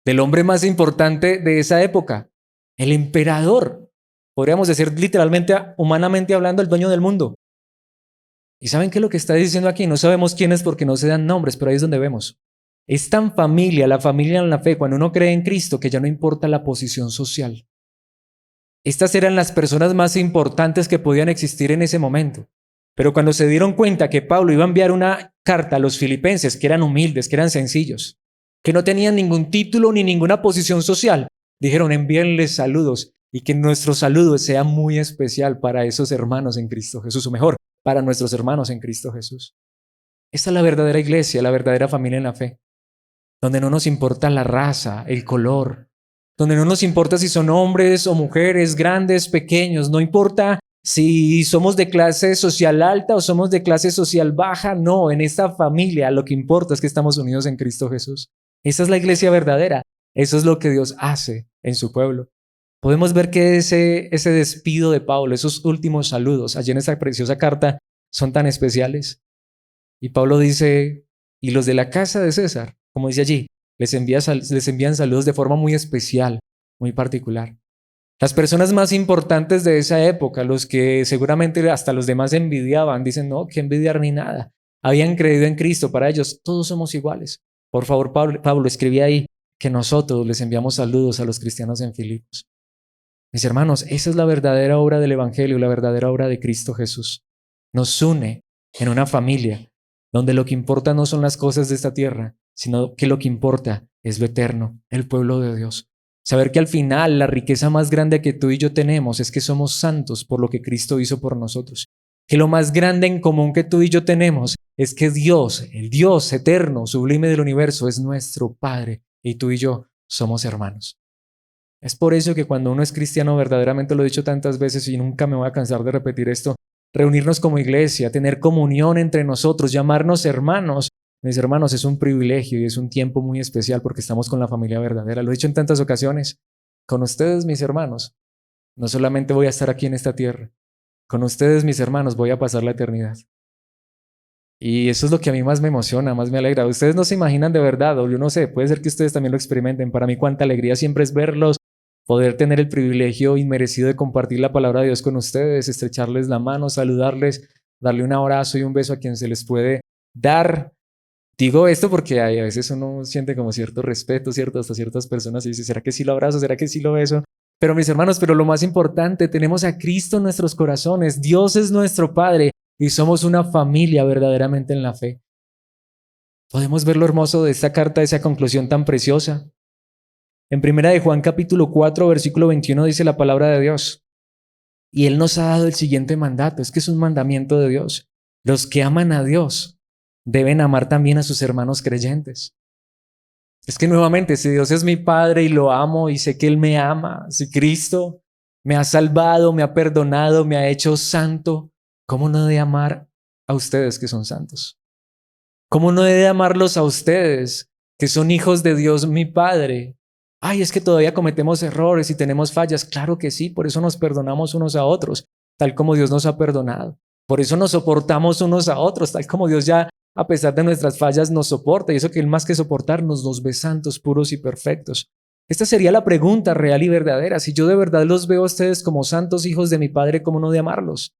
del hombre más importante de esa época. El emperador, podríamos decir literalmente, humanamente hablando, el dueño del mundo. ¿Y saben qué es lo que está diciendo aquí? No sabemos quién es porque no se dan nombres, pero ahí es donde vemos. Es tan familia, la familia en la fe, cuando uno cree en Cristo, que ya no importa la posición social. Estas eran las personas más importantes que podían existir en ese momento. Pero cuando se dieron cuenta que Pablo iba a enviar una carta a los filipenses, que eran humildes, que eran sencillos, que no tenían ningún título ni ninguna posición social, dijeron envíenles saludos y que nuestro saludo sea muy especial para esos hermanos en Cristo Jesús, o mejor, para nuestros hermanos en Cristo Jesús. Esta es la verdadera iglesia, la verdadera familia en la fe, donde no nos importa la raza, el color, donde no nos importa si son hombres o mujeres, grandes, pequeños, no importa si somos de clase social alta o somos de clase social baja, no, en esta familia lo que importa es que estamos unidos en Cristo Jesús. Esa es la iglesia verdadera, eso es lo que Dios hace en su pueblo. Podemos ver que ese despido de Pablo, esos últimos saludos allí en esa preciosa carta son tan especiales. Y Pablo dice, y los de la casa de César, como dice allí, les envían saludos de forma muy especial, muy particular. Las personas más importantes de esa época, los que seguramente hasta los demás envidiaban, dicen, no, que envidiar ni nada. Habían creído en Cristo, para ellos todos somos iguales. Por favor, Pablo escribía ahí que nosotros les enviamos saludos a los cristianos en Filipos. Mis hermanos, esa es la verdadera obra del Evangelio, la verdadera obra de Cristo Jesús. Nos une en una familia donde lo que importa no son las cosas de esta tierra, sino que lo que importa es lo eterno, el pueblo de Dios. Saber que al final la riqueza más grande que tú y yo tenemos es que somos santos por lo que Cristo hizo por nosotros. Que lo más grande en común que tú y yo tenemos es que Dios, el Dios eterno, sublime del universo, es nuestro Padre y tú y yo somos hermanos. Es por eso que cuando uno es cristiano, verdaderamente lo he dicho tantas veces y nunca me voy a cansar de repetir esto, reunirnos como iglesia, tener comunión entre nosotros, llamarnos hermanos. Mis hermanos, es un privilegio y es un tiempo muy especial porque estamos con la familia verdadera. Lo he dicho en tantas ocasiones. Con ustedes, mis hermanos, no solamente voy a estar aquí en esta tierra, con ustedes, mis hermanos, voy a pasar la eternidad. Y eso es lo que a mí más me emociona, más me alegra. Ustedes no se imaginan de verdad, o yo no sé, puede ser que ustedes también lo experimenten. Para mí cuánta alegría siempre es verlos, poder tener el privilegio inmerecido de compartir la palabra de Dios con ustedes, estrecharles la mano, saludarles, darle un abrazo y un beso a quien se les puede dar. Digo esto porque a veces uno siente como cierto respeto, ¿cierto? Hasta ciertas personas y dice, ¿será que sí lo abrazo? ¿Será que sí lo beso? Pero mis hermanos, pero lo más importante, tenemos a Cristo en nuestros corazones. Dios es nuestro Padre y somos una familia verdaderamente en la fe. Podemos ver lo hermoso de esta carta, de esa conclusión tan preciosa. En primera de Juan capítulo 4, versículo 21 dice la palabra de Dios. Y Él nos ha dado el siguiente mandato, es que es un mandamiento de Dios. Los que aman a Dios deben amar también a sus hermanos creyentes. Es que nuevamente, si Dios es mi Padre y lo amo y sé que Él me ama, si Cristo me ha salvado, me ha perdonado, me ha hecho santo, ¿cómo no he de amar a ustedes que son santos? ¿Cómo no he de amarlos a ustedes que son hijos de Dios mi Padre? Ay, es que todavía cometemos errores y tenemos fallas. Claro que sí, por eso nos perdonamos unos a otros, tal como Dios nos ha perdonado. Por eso nos soportamos unos a otros, tal como Dios ya, a pesar de nuestras fallas, nos soporta. Y eso que Él más que soportarnos, nos ve santos, puros y perfectos. Esta sería la pregunta real y verdadera. Si yo de verdad los veo a ustedes como santos hijos de mi Padre, ¿cómo no de amarlos?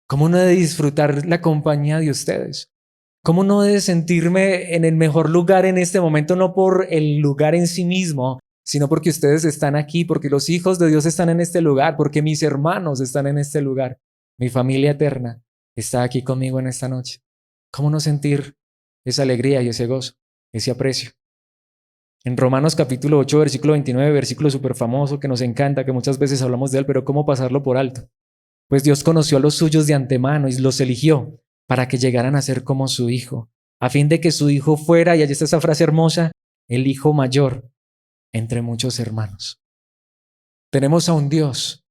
¿Cómo no de disfrutar la compañía de ustedes? ¿Cómo no de sentirme en el mejor lugar en este momento, no por el lugar en sí mismo, sino porque ustedes están aquí, porque los hijos de Dios están en este lugar, porque mis hermanos están en este lugar, mi familia eterna está aquí conmigo en esta noche? ¿Cómo no sentir esa alegría y ese gozo, ese aprecio? En Romanos capítulo 8, versículo 29, versículo súper famoso que nos encanta, que muchas veces hablamos de él, pero ¿cómo pasarlo por alto? Pues Dios conoció a los suyos de antemano y los eligió para que llegaran a ser como su hijo, a fin de que su hijo fuera, y allí está esa frase hermosa, el hijo mayor entre muchos hermanos. Tenemos a un Dios,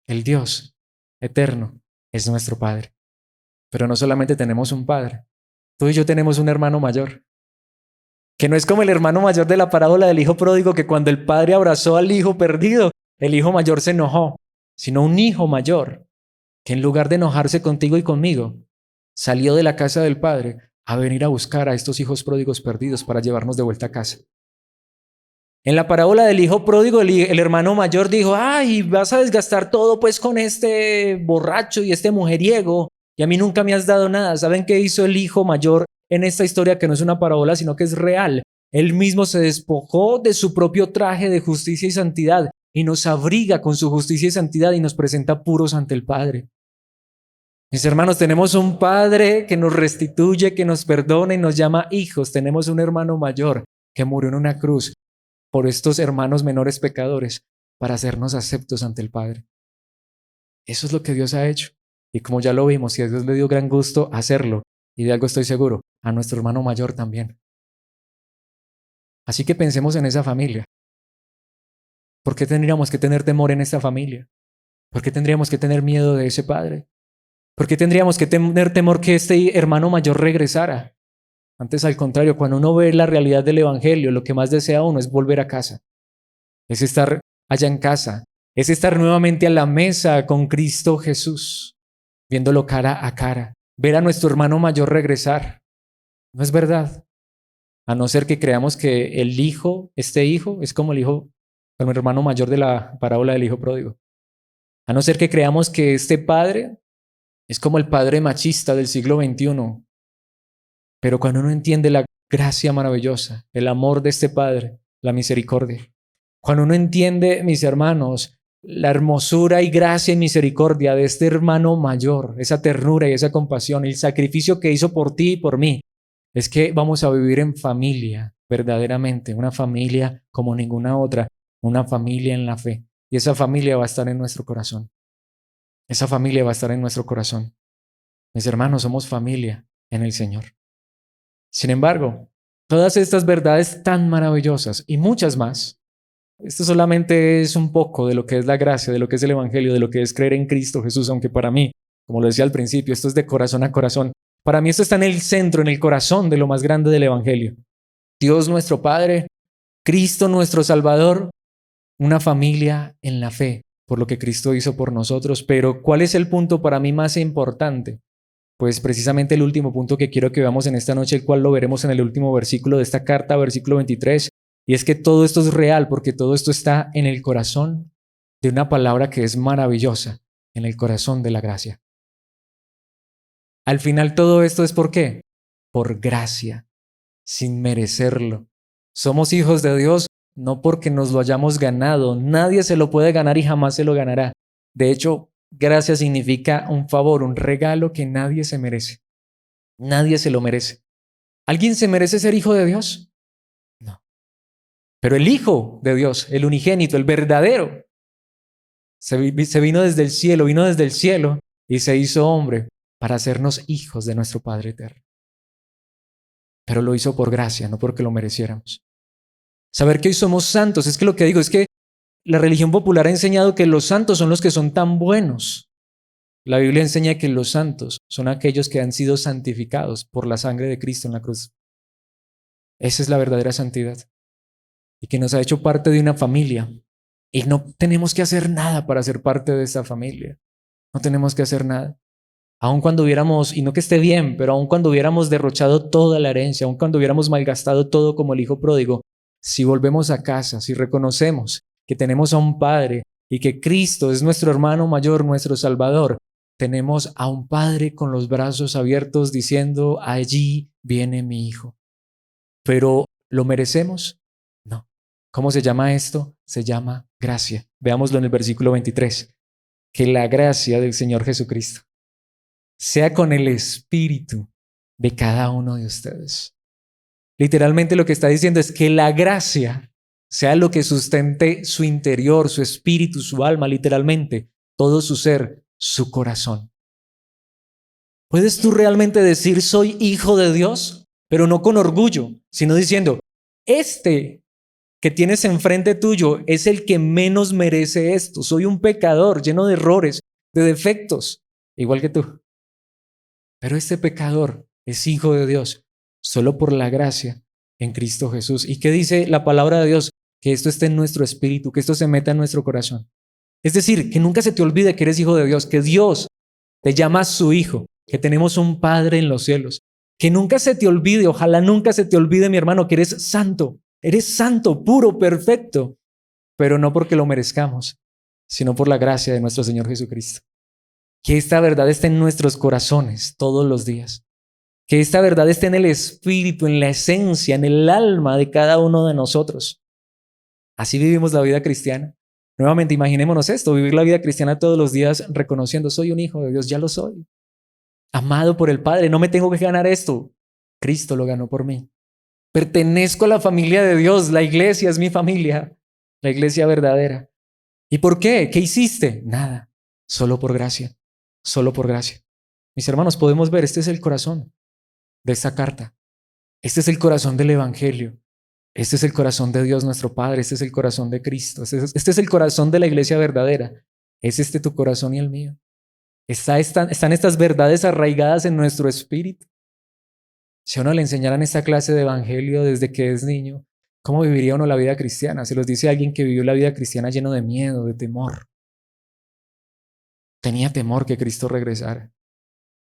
el Dios eterno, es nuestro Padre. Pero no solamente tenemos un Padre, tú y yo tenemos un hermano mayor, que no es como el hermano mayor de la parábola del hijo pródigo, que cuando el padre abrazó al hijo perdido, el hijo mayor se enojó, sino un hijo mayor que en lugar de enojarse contigo y conmigo, salió de la casa del Padre a venir a buscar a estos hijos pródigos perdidos para llevarnos de vuelta a casa. En la parábola del hijo pródigo, el hermano mayor dijo, ay, vas a desgastar todo pues con este borracho y este mujeriego, y a mí nunca me has dado nada. ¿Saben qué hizo el hijo mayor en esta historia, que no es una parábola, sino que es real? Él mismo se despojó de su propio traje de justicia y santidad y nos abriga con su justicia y santidad y nos presenta puros ante el Padre. Mis hermanos, tenemos un Padre que nos restituye, que nos perdona y nos llama hijos. Tenemos un hermano mayor que murió en una cruz por estos hermanos menores pecadores para hacernos aceptos ante el Padre. Eso es lo que Dios ha hecho. Y como ya lo vimos, y a Dios le dio gran gusto hacerlo, y de algo estoy seguro, a nuestro hermano mayor también. Así que pensemos en esa familia. ¿Por qué tendríamos que tener temor en esta familia? ¿Por qué tendríamos que tener miedo de ese Padre? ¿Por qué tendríamos que tener temor que este hermano mayor regresara? Antes, al contrario, cuando uno ve la realidad del Evangelio, lo que más desea uno es volver a casa, es estar allá en casa, es estar nuevamente a la mesa con Cristo Jesús, viéndolo cara a cara, ver a nuestro hermano mayor regresar. ¿No es verdad? A no ser que creamos que el hijo, este hijo, es como como el hermano mayor de la parábola del hijo pródigo. A no ser que creamos que este padre es como el padre machista del siglo XXI. Pero cuando uno entiende la gracia maravillosa, el amor de este Padre, la misericordia, cuando uno entiende, mis hermanos, la hermosura y gracia y misericordia de este hermano mayor, esa ternura y esa compasión, el sacrificio que hizo por ti y por mí, es que vamos a vivir en familia, verdaderamente, una familia como ninguna otra, una familia en la fe. Y esa familia va a estar en nuestro corazón. Esa familia va a estar en nuestro corazón. Mis hermanos, somos familia en el Señor. Sin embargo, todas estas verdades tan maravillosas y muchas más, esto solamente es un poco de lo que es la gracia, de lo que es el Evangelio, de lo que es creer en Cristo Jesús, aunque para mí, como lo decía al principio, esto es de corazón a corazón. Para mí esto está en el centro, en el corazón de lo más grande del Evangelio. Dios nuestro Padre, Cristo nuestro Salvador, una familia en la fe, por lo que Cristo hizo por nosotros. Pero ¿cuál es el punto para mí más importante? Pues precisamente el último punto que quiero que veamos en esta noche, el cual lo veremos en el último versículo de esta carta, versículo 23, y es que todo esto es real porque todo esto está en el corazón de una palabra que es maravillosa, en el corazón de la gracia. Al final todo esto es ¿por qué? Por gracia, sin merecerlo. Somos hijos de Dios no porque nos lo hayamos ganado. Nadie se lo puede ganar y jamás se lo ganará. De hecho, gracia significa un favor, un regalo que nadie se merece. Nadie se lo merece. ¿Alguien se merece ser hijo de Dios? No. Pero el Hijo de Dios, el unigénito, el verdadero, se vino desde el cielo y se hizo hombre para hacernos hijos de nuestro Padre eterno. Pero lo hizo por gracia, no porque lo mereciéramos. Saber que hoy somos santos, es que lo que digo es que la religión popular ha enseñado que los santos son los que son tan buenos. La Biblia enseña que los santos son aquellos que han sido santificados por la sangre de Cristo en la cruz. Esa es la verdadera santidad. Y que nos ha hecho parte de una familia. Y no tenemos que hacer nada para ser parte de esa familia. No tenemos que hacer nada. Aun cuando hubiéramos, y no que esté bien, pero aun cuando hubiéramos derrochado toda la herencia, aun cuando hubiéramos malgastado todo como el hijo pródigo, si volvemos a casa, si reconocemos que tenemos a un Padre y que Cristo es nuestro hermano mayor, nuestro Salvador, tenemos a un Padre con los brazos abiertos diciendo, allí viene mi hijo. Pero ¿lo merecemos? No. ¿Cómo se llama esto? Se llama gracia. Veámoslo en el versículo 23. Que la gracia del Señor Jesucristo sea con el espíritu de cada uno de ustedes. Literalmente lo que está diciendo es que la gracia sea lo que sustente su interior, su espíritu, su alma, literalmente, todo su ser, su corazón. ¿Puedes tú realmente decir soy hijo de Dios? Pero no con orgullo, sino diciendo, este que tienes enfrente tuyo es el que menos merece esto. Soy un pecador lleno de errores, de defectos, igual que tú. Pero este pecador es hijo de Dios solo por la gracia en Cristo Jesús. ¿Y qué dice la palabra de Dios? Que esto esté en nuestro espíritu, que esto se meta en nuestro corazón. Es decir, que nunca se te olvide que eres hijo de Dios, que Dios te llama su hijo, que tenemos un Padre en los cielos. Que nunca se te olvide, ojalá nunca se te olvide, mi hermano, que eres santo, puro, perfecto, pero no porque lo merezcamos, sino por la gracia de nuestro Señor Jesucristo. Que esta verdad esté en nuestros corazones todos los días. Que esta verdad esté en el espíritu, en la esencia, en el alma de cada uno de nosotros. Así vivimos la vida cristiana. Nuevamente, imaginémonos esto, vivir la vida cristiana todos los días reconociendo, soy un hijo de Dios, ya lo soy. Amado por el Padre, no me tengo que ganar esto. Cristo lo ganó por mí. Pertenezco a la familia de Dios, la iglesia es mi familia, la iglesia verdadera. ¿Y por qué? ¿Qué hiciste? Nada, solo por gracia. Solo por gracia. Mis hermanos, podemos ver, este es el corazón de esta carta. Este es el corazón del Evangelio. Este es el corazón de Dios nuestro Padre. Este es el corazón de Cristo. Este es el corazón de la iglesia verdadera. ¿Es este tu corazón y el mío? ¿Están estas verdades arraigadas en nuestro espíritu? Si a uno le enseñaran esta clase de Evangelio desde que es niño, ¿cómo viviría uno la vida cristiana? Se los dice alguien que vivió la vida cristiana lleno de miedo, de temor. Tenía temor que Cristo regresara.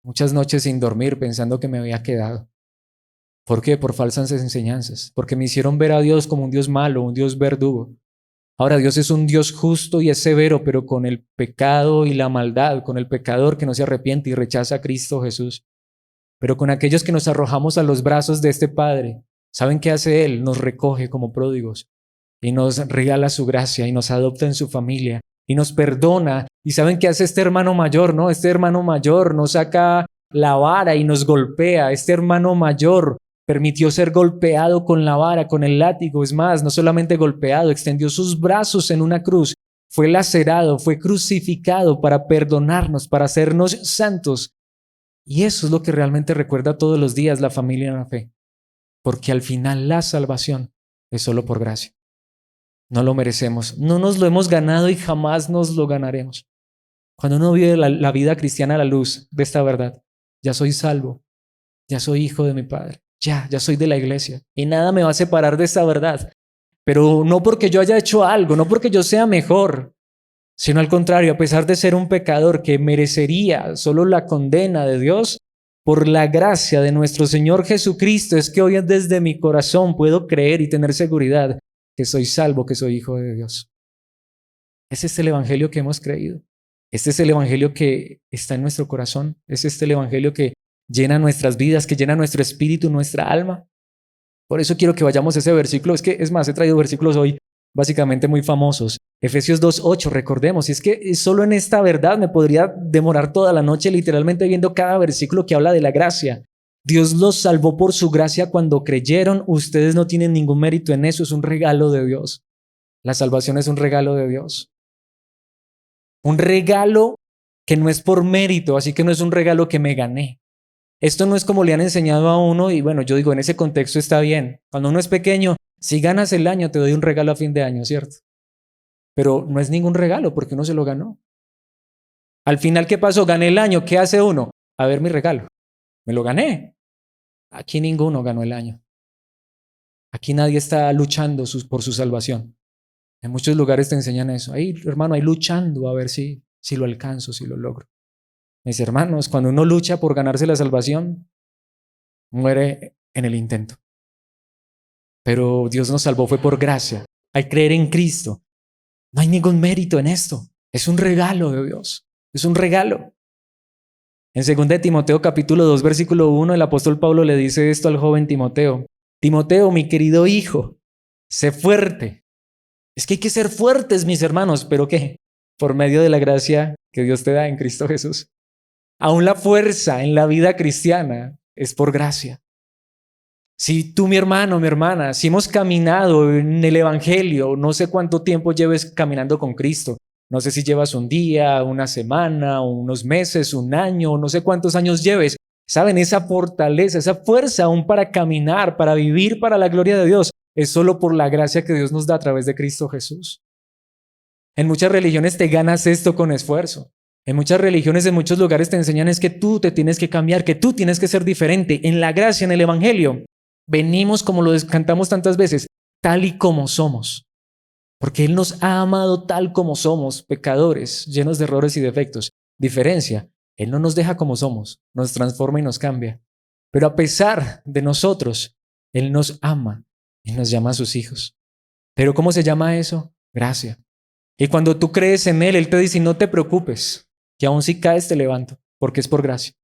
Muchas noches sin dormir pensando que me había quedado. ¿Por qué? Por falsas enseñanzas. Porque me hicieron ver a Dios como un Dios malo, un Dios verdugo. Ahora Dios es un Dios justo y es severo, pero con el pecado y la maldad, con el pecador que no se arrepiente y rechaza a Cristo Jesús. Pero con aquellos que nos arrojamos a los brazos de este Padre, ¿saben qué hace Él? Nos recoge como pródigos y nos regala su gracia y nos adopta en su familia y nos perdona. ¿Y saben qué hace este hermano mayor? ¿No? Este hermano mayor nos saca la vara y nos golpea. Este hermano mayor permitió ser golpeado con la vara, con el látigo. Es más, no solamente golpeado, extendió sus brazos en una cruz. Fue lacerado, fue crucificado para perdonarnos, para hacernos santos. Y eso es lo que realmente recuerda todos los días la familia en la fe. Porque al final la salvación es solo por gracia. No lo merecemos, no nos lo hemos ganado y jamás nos lo ganaremos. Cuando uno vive la vida cristiana a la luz de esta verdad, ya soy salvo, ya soy hijo de mi Padre, ya soy de la iglesia y nada me va a separar de esta verdad. Pero no porque yo haya hecho algo, no porque yo sea mejor, sino al contrario, a pesar de ser un pecador que merecería solo la condena de Dios, por la gracia de nuestro Señor Jesucristo es que hoy desde mi corazón puedo creer y tener seguridad que soy salvo, que soy hijo de Dios. Ese es el evangelio que hemos creído. Este es el evangelio que está en nuestro corazón. Es este el evangelio que llena nuestras vidas, que llena nuestro espíritu, nuestra alma. Por eso quiero que vayamos a ese versículo. Es más, he traído versículos hoy básicamente muy famosos. Efesios 2:8, recordemos. Y es que solo en esta verdad me podría demorar toda la noche literalmente viendo cada versículo que habla de la gracia. Dios los salvó por su gracia cuando creyeron. Ustedes no tienen ningún mérito en eso. Es un regalo de Dios. La salvación es un regalo de Dios. Un regalo que no es por mérito, así que no es un regalo que me gané. Esto no es como le han enseñado a uno y bueno, yo digo, en ese contexto está bien. Cuando uno es pequeño, si ganas el año, te doy un regalo a fin de año, ¿cierto? Pero no es ningún regalo porque uno se lo ganó. Al final, ¿qué pasó? Gané el año. ¿Qué hace uno? A ver mi regalo. Me lo gané. Aquí ninguno ganó el año. Aquí nadie está luchando por su salvación. En muchos lugares te enseñan eso. Ahí, hermano, ahí luchando a ver si lo alcanzo, si lo logro. Mis hermanos, cuando uno lucha por ganarse la salvación, muere en el intento. Pero Dios nos salvó, fue por gracia. Al creer en Cristo. No hay ningún mérito en esto. Es un regalo de Dios. Es un regalo. En 2 de Timoteo capítulo 2, versículo 1, el apóstol Pablo le dice esto al joven Timoteo. Timoteo, mi querido hijo, sé fuerte. Es que hay que ser fuertes, mis hermanos. ¿Pero qué? Por medio de la gracia que Dios te da en Cristo Jesús. Aún la fuerza en la vida cristiana es por gracia. Si tú, mi hermano, mi hermana, si hemos caminado en el evangelio, no sé cuánto tiempo lleves caminando con Cristo. No sé si llevas un día, una semana, unos meses, un año, no sé cuántos años lleves. Saben, esa fortaleza, esa fuerza aún para caminar, para vivir para la gloria de Dios, es solo por la gracia que Dios nos da a través de Cristo Jesús. En muchas religiones te ganas esto con esfuerzo. En muchas religiones, en muchos lugares te enseñan es que tú te tienes que cambiar, que tú tienes que ser diferente. En la gracia, en el evangelio, venimos como lo cantamos tantas veces, tal y como somos. Porque Él nos ha amado tal como somos, pecadores, llenos de errores y defectos. Diferencia, Él no nos deja como somos, nos transforma y nos cambia. Pero a pesar de nosotros, Él nos ama y nos llama a sus hijos. ¿Pero cómo se llama eso? Gracia. Y cuando tú crees en Él, Él te dice, no te preocupes, que aun si caes te levanto, porque es por gracia.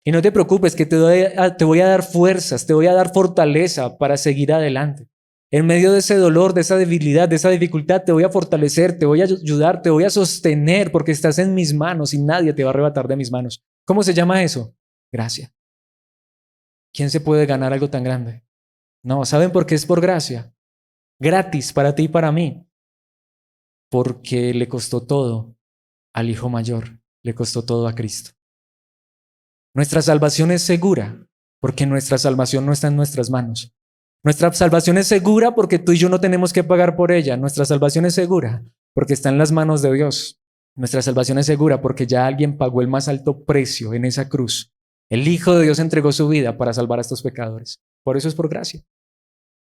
Y no te preocupes, que te voy a dar fuerzas, te voy a dar fortaleza para seguir adelante. En medio de ese dolor, de esa debilidad, de esa dificultad, te voy a fortalecer, te voy a ayudar, te voy a sostener, porque estás en mis manos y nadie te va a arrebatar de mis manos. ¿Cómo se llama eso? Gracia. ¿Quién se puede ganar algo tan grande? No, ¿saben por qué es por gracia? Gratis para ti y para mí. Porque le costó todo al Hijo Mayor, le costó todo a Cristo. Nuestra salvación es segura, porque nuestra salvación no está en nuestras manos. Nuestra salvación es segura porque tú y yo no tenemos que pagar por ella. Nuestra salvación es segura porque está en las manos de Dios. Nuestra salvación es segura porque ya alguien pagó el más alto precio en esa cruz. El Hijo de Dios entregó su vida para salvar a estos pecadores. Por eso es por gracia.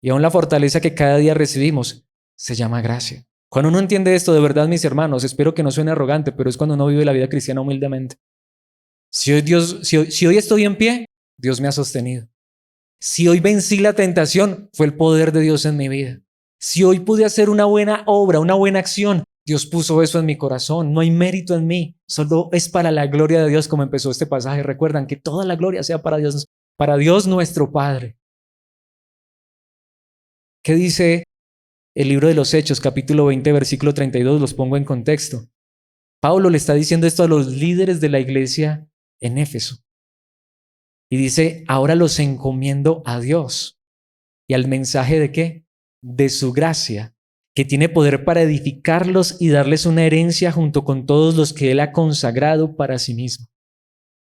Y aún la fortaleza que cada día recibimos se llama gracia. Cuando uno entiende esto, de verdad, mis hermanos, espero que no suene arrogante, pero es cuando uno vive la vida cristiana humildemente. Si hoy estoy en pie, Dios me ha sostenido. Si hoy vencí la tentación, fue el poder de Dios en mi vida. Si hoy pude hacer una buena obra, una buena acción, Dios puso eso en mi corazón. No hay mérito en mí, solo es para la gloria de Dios, como empezó este pasaje. Recuerdan que toda la gloria sea para Dios nuestro Padre. ¿Qué dice el libro de los Hechos, capítulo 20, versículo 32? Los pongo en contexto. Pablo le está diciendo esto a los líderes de la iglesia en Éfeso. Y dice, ahora los encomiendo a Dios. ¿Y al mensaje de qué? De su gracia, que tiene poder para edificarlos y darles una herencia junto con todos los que Él ha consagrado para sí mismo.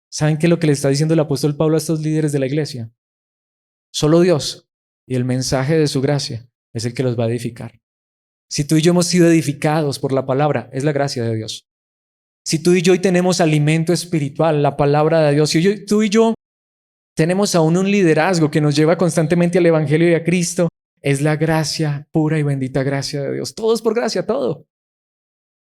¿Saben qué es lo que le está diciendo el apóstol Pablo a estos líderes de la iglesia? Solo Dios y el mensaje de su gracia es el que los va a edificar. Si tú y yo hemos sido edificados por la palabra, es la gracia de Dios. Si tú y yo hoy tenemos alimento espiritual, la palabra de Dios, si tú y yo tenemos aún un liderazgo que nos lleva constantemente al Evangelio y a Cristo, es la gracia, pura y bendita gracia de Dios. Todo es por gracia, todo.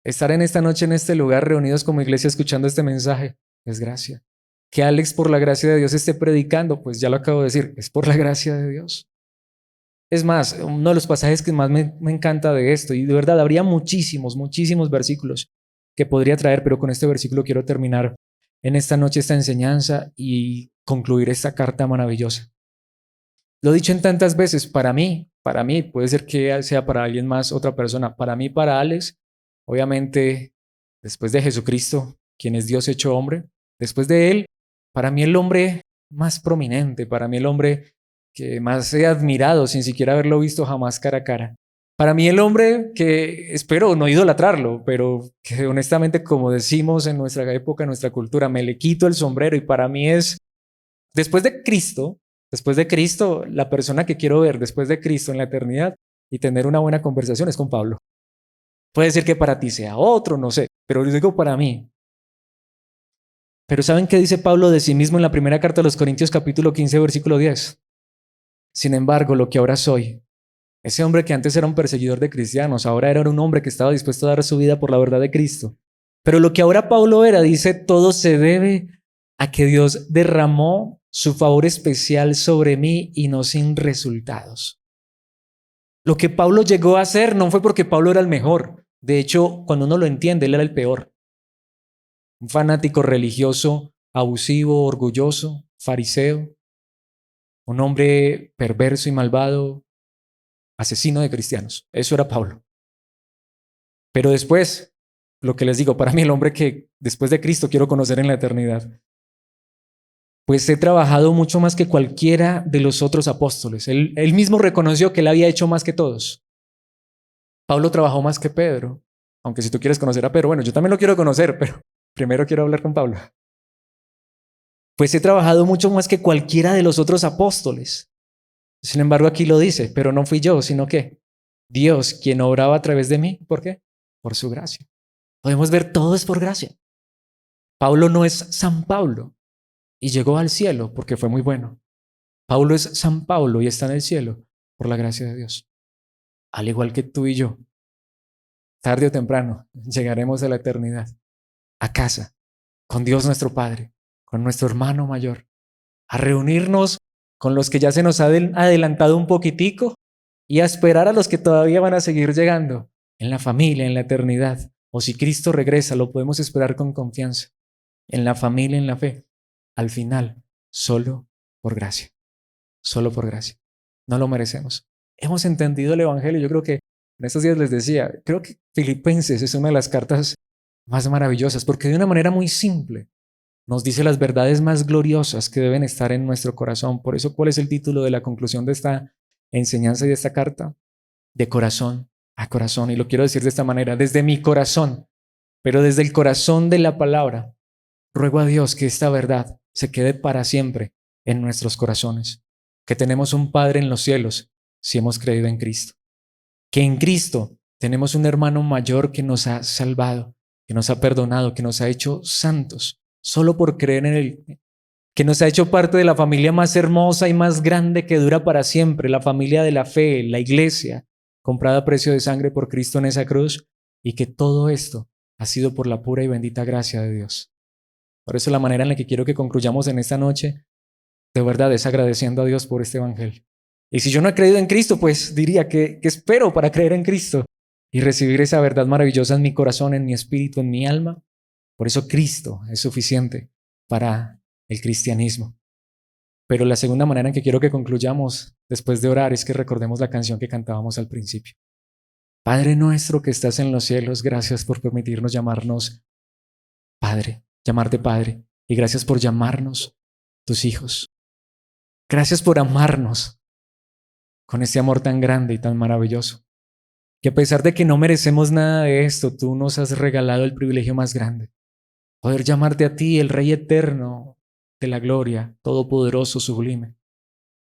Estar en esta noche en este lugar reunidos como iglesia escuchando este mensaje es gracia. Que Alex, por la gracia de Dios, esté predicando, pues ya lo acabo de decir, es por la gracia de Dios. Es más, uno de los pasajes que más me encanta de esto, y de verdad habría muchísimos versículos que podría traer, pero con este versículo quiero terminar en esta noche esta enseñanza y concluir esta carta maravillosa. Lo he dicho en tantas veces, para mí, puede ser que sea para alguien más, otra persona, para mí, para Alex, obviamente, después de Jesucristo, quien es Dios hecho hombre, después de él, para mí el hombre más prominente, para mí el hombre que más he admirado sin siquiera haberlo visto jamás cara a cara. Para mí el hombre que espero no idolatrarlo, pero que honestamente, como decimos en nuestra época, en nuestra cultura, me le quito el sombrero y para mí es, después de Cristo, la persona que quiero ver después de Cristo en la eternidad y tener una buena conversación es con Pablo. Puede ser que para ti sea otro, no sé, pero yo digo para mí. Pero ¿saben qué dice Pablo de sí mismo en la primera carta de los Corintios capítulo 15, versículo 10? Sin embargo, lo que ahora soy, ese hombre que antes era un perseguidor de cristianos, ahora era un hombre que estaba dispuesto a dar su vida por la verdad de Cristo. Pero lo que ahora Pablo era, dice, todo se debe a que Dios derramó su favor especial sobre mí y no sin resultados. Lo que Pablo llegó a hacer no fue porque Pablo era el mejor. De hecho, cuando uno lo entiende, él era el peor. Un fanático religioso, abusivo, orgulloso, fariseo, un hombre perverso y malvado, asesino de cristianos. Eso era Pablo. Pero después, lo que les digo, para mí el hombre que después de Cristo quiero conocer en la eternidad, pues he trabajado mucho más que cualquiera de los otros apóstoles. Él mismo reconoció que él había hecho más que todos. Pablo trabajó más que Pedro, aunque si tú quieres conocer a Pedro, bueno, yo también lo quiero conocer, pero primero quiero hablar con Pablo. Pues he trabajado mucho más que cualquiera de los otros apóstoles. Sin embargo, aquí lo dice, pero no fui yo, sino que Dios quien obraba a través de mí. ¿Por qué? Por su gracia. Podemos ver, todo es por gracia. Pablo no es San Pablo y llegó al cielo porque fue muy bueno. Pablo es San Pablo y está en el cielo por la gracia de Dios. Al igual que tú y yo, tarde o temprano llegaremos a la eternidad, a casa, con Dios nuestro Padre, con nuestro hermano mayor, a reunirnos con los que ya se nos ha adelantado un poquitico y a esperar a los que todavía van a seguir llegando en la familia, en la eternidad. O si Cristo regresa, lo podemos esperar con confianza, en la familia, en la fe. Al final, solo por gracia, solo por gracia. No lo merecemos. Hemos entendido el Evangelio. Yo creo que en estos días les decía, creo que Filipenses es una de las cartas más maravillosas porque de una manera muy simple nos dice las verdades más gloriosas que deben estar en nuestro corazón. Por eso, ¿cuál es el título de la conclusión de esta enseñanza y de esta carta? De corazón a corazón. Y lo quiero decir de esta manera, desde mi corazón, pero desde el corazón de la palabra, ruego a Dios que esta verdad se quede para siempre en nuestros corazones. Que tenemos un Padre en los cielos si hemos creído en Cristo. Que en Cristo tenemos un hermano mayor que nos ha salvado, que nos ha perdonado, que nos ha hecho santos, solo por creer en Él, que nos ha hecho parte de la familia más hermosa y más grande que dura para siempre, la familia de la fe, la iglesia, comprada a precio de sangre por Cristo en esa cruz, y que todo esto ha sido por la pura y bendita gracia de Dios. Por eso la manera en la que quiero que concluyamos en esta noche, de verdad, es agradeciendo a Dios por este evangelio. Y si yo no he creído en Cristo, pues diría que espero para creer en Cristo y recibir esa verdad maravillosa en mi corazón, en mi espíritu, en mi alma. Por eso Cristo es suficiente para el cristianismo. Pero la segunda manera en que quiero que concluyamos después de orar es que recordemos la canción que cantábamos al principio. Padre nuestro que estás en los cielos, gracias por permitirnos llamarnos Padre, llamarte Padre. Y gracias por llamarnos tus hijos. Gracias por amarnos con este amor tan grande y tan maravilloso. Que a pesar de que no merecemos nada de esto, tú nos has regalado el privilegio más grande. Poder llamarte a ti, el Rey eterno de la gloria, todopoderoso, sublime.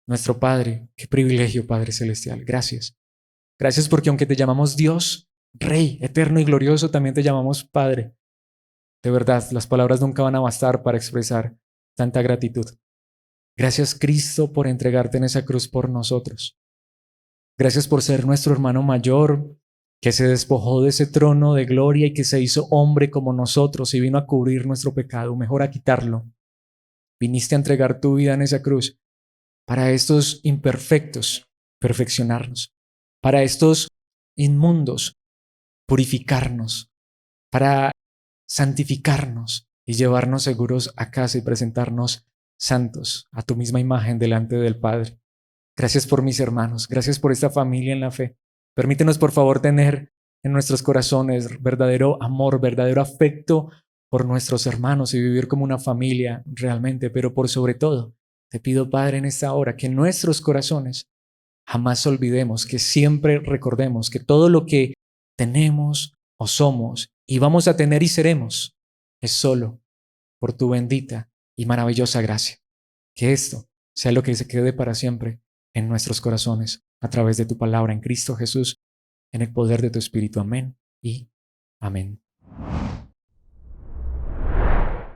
Nuestro Padre, qué privilegio, Padre celestial. Gracias. Gracias porque aunque te llamamos Dios, Rey eterno y glorioso, también te llamamos Padre. De verdad, las palabras nunca van a bastar para expresar tanta gratitud. Gracias, Cristo, por entregarte en esa cruz por nosotros. Gracias por ser nuestro hermano mayor, que se despojó de ese trono de gloria y que se hizo hombre como nosotros y vino a cubrir nuestro pecado, mejor a quitarlo, viniste a entregar tu vida en esa cruz para estos imperfectos, perfeccionarnos, para estos inmundos, purificarnos, para santificarnos y llevarnos seguros a casa y presentarnos santos a tu misma imagen delante del Padre. Gracias por mis hermanos, gracias por esta familia en la fe. Permítenos, por favor, tener en nuestros corazones verdadero amor, verdadero afecto por nuestros hermanos y vivir como una familia realmente, pero por sobre todo, te pido, Padre, en esta hora, que en nuestros corazones jamás olvidemos, que siempre recordemos que todo lo que tenemos o somos y vamos a tener y seremos es solo por tu bendita y maravillosa gracia. Que esto sea lo que se quede para siempre en nuestros corazones a través de tu palabra en Cristo Jesús, en el poder de tu Espíritu. Amén y amén.